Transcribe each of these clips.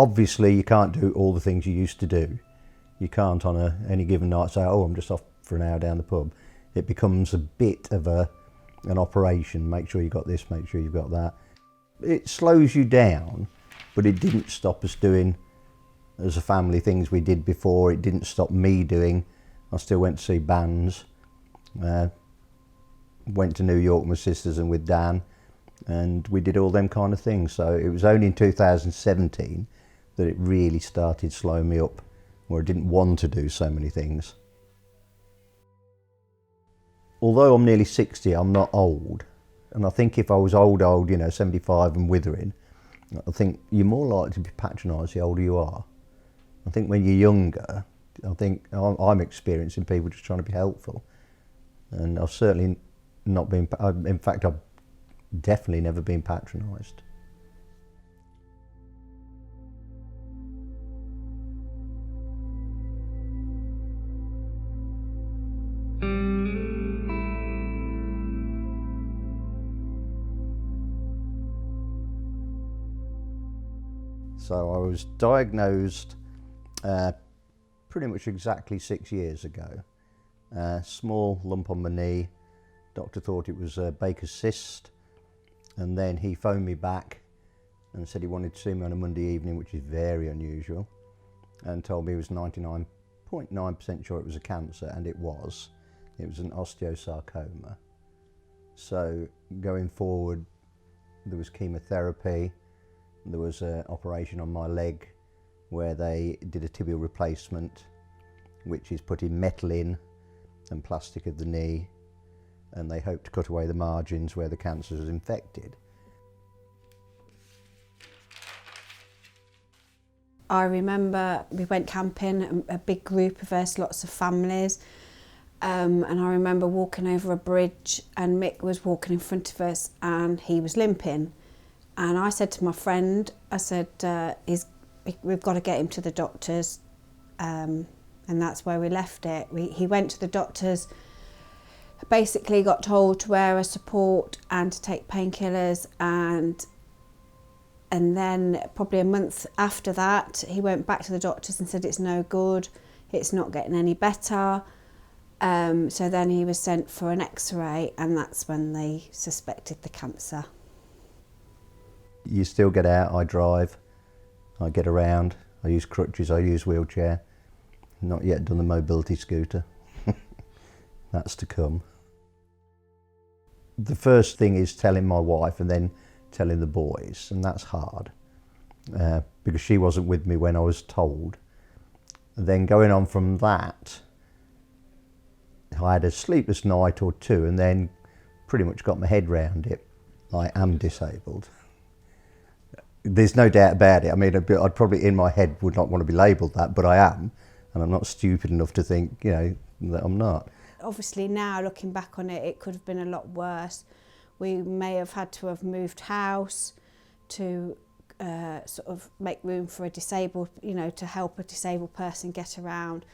Obviously you can't do all the things you used to do. You can't on any given night say, oh, I'm just off for an hour down the pub. It becomes a bit of an operation. Make sure you've got this, make sure you've got that. It slows you down, but it didn't stop us doing, as a family, things we did before. It didn't stop me doing. I still went to see bands, went to New York with my sisters and with Dan, and we did all them kind of things. So it was only in 2017 that it really started slowing me up, where I didn't want to do so many things. Although I'm nearly 60, I'm not old. And I think if I was old, 75 and withering, I think you're more likely to be patronised the older you are. I think when you're younger, I think I'm experiencing people just trying to be helpful. And I've certainly not been, in fact, I've definitely never been patronised. So I was diagnosed pretty much exactly 6 years ago. Small lump on my knee. Doctor thought it was a Baker's cyst, and then he phoned me back and said he wanted to see me on a Monday evening, which is very unusual, and told me he was 99.9% sure it was a cancer, and it was. It was an osteosarcoma. So going forward, there was chemotherapy. There was an operation on my leg where they did a tibial replacement, which is putting metal in and plastic of the knee, and they hope to cut away the margins where the cancer is infected. I remember we went camping, a big group of us, lots of families, and I remember walking over a bridge and Mick was walking in front of us and he was limping. And I said to my friend, I said, we've got to get him to the doctors, and that's where we left it. He went to the doctors, basically got told to wear a support and to take painkillers, and then probably a month after that, he went back to the doctors and said it's no good, it's not getting any better. So then he was sent for an X-ray, and that's when they suspected the cancer. You still get out, I drive, I get around, I use crutches, I use wheelchair. Not yet done the mobility scooter. That's to come. The first thing is telling my wife and then telling the boys, and that's hard because she wasn't with me when I was told. And then going on from that, I had a sleepless night or two and then pretty much got my head round it. I am disabled. There's no doubt about it. I mean, I'd probably in my head would not want to be labelled that, but I am, and I'm not stupid enough to think, that I'm not. Obviously now looking back on it, it could have been a lot worse. We may have had to have moved house to sort of make room for a disabled, to help a disabled person get around.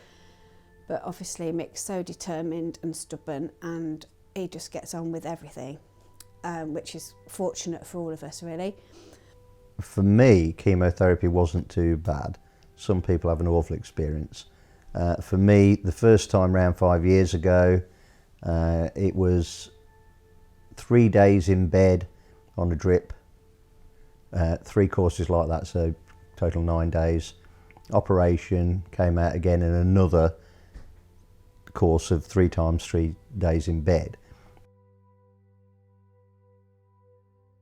But obviously Mick's so determined and stubborn, and he just gets on with everything, which is fortunate for all of us, really. For me, chemotherapy wasn't too bad. Some people have an awful experience. For me, the first time round 5 years ago, it was 3 days in bed on a drip, 3 courses like that, so total 9 days. Operation, came out again in another course of 3 times 3 days in bed.